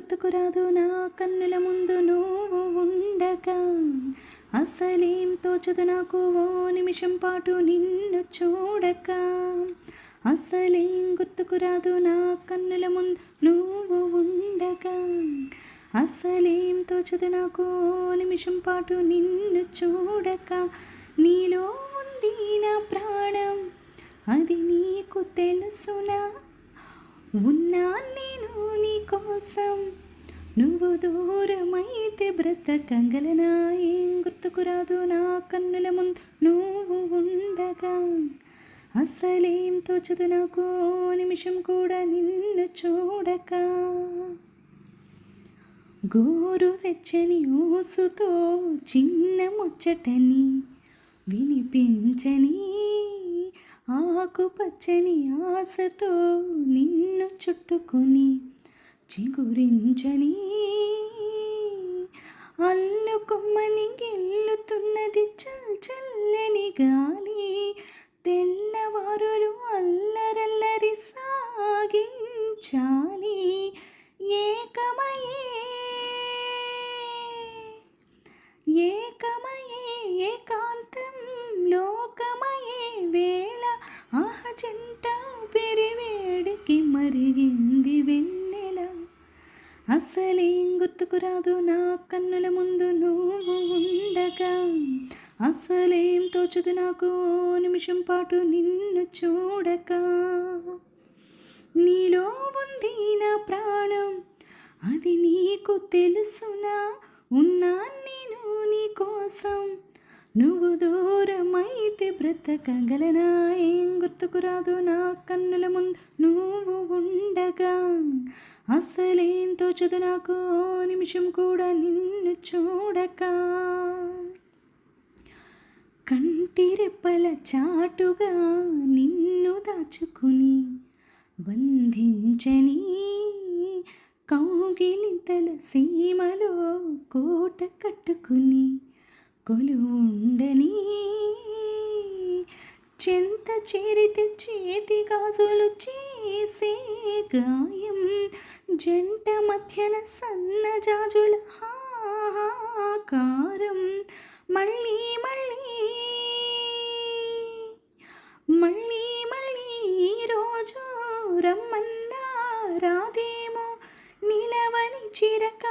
గుర్తుకురాదు నా కన్నుల ముందు నువ్వు ఉండగా. అసలేం తోచదు నాకు ఓ నిమిషం పాటు నిన్ను చూడక. అసలేం గుర్తుకురాదు నా కన్నుల ముందు నువ్వు ఉండగా. అసలేం తోచదు నాకు ఓ నిమిషం పాటు నిన్ను చూడక. నీలో ఉంది నా ప్రాణం, అది నీకు తెలుసునా? ఉన్నా నేను నీ కోసం, నువ్వు దూరమైతే బ్రతకగలనా? ఏం గుర్తుకురాదు నా కన్నుల ముందు నువ్వు ఉండగా. అసలేం తోచదు నాకు ఓ నిమిషం కూడా నిన్ను చూడక. గోరు వెచ్చని ఊసుతో చిన్న ముచ్చటని వినిపించని, ఆకుపచ్చని ఆశతో నిన్ను చుట్టుకొని చిగురించని, అల్లుకొమ్మని గెల్లుతున్నది చల్లని గాలి. తెల్లవారులు అల్లరల్లరి సాగించాలి. ఏకమయే ఏకాంతం లోకమయే వేళ జంట పెరివేడికి మరిగింది వెన్నెల. అసలేం గుర్తుకురాదు నా కన్నుల ముందు నువ్వు ఉండగా. అసలేం తోచదు నాకు ఓ నిమిషం పాటు నిన్ను చూడక. నీలో ఉంది నా ప్రాణం, అది నీకు తెలుసునా? ఉన్నా నేను నీ కోసం, నువ్వు దూరమైతే బ్రతకగలనా? ఏం గుర్తుకురాదు నా కన్నుల ముందు నువ్వు ఉండగా. అసలేం తోచదు నాకు ఓ నిమిషం కూడా నిన్ను చూడక. కంటిరెప్పల చాటుగా నిన్ను దాచుకుని బంధించని, కౌగిలింతల సీమలో కోట కట్టుకుని కొలువుండని, చెంత చేరితే చేతి గాజులు చేసే గాయం, జంట మధ్యన సన్నజాజుల హాహాకారం. మళ్ళీ మళ్ళీ మళ్ళీ మళ్ళీ ఈరోజు రమ్మన్నా రాదేమో నిలవని చిరక.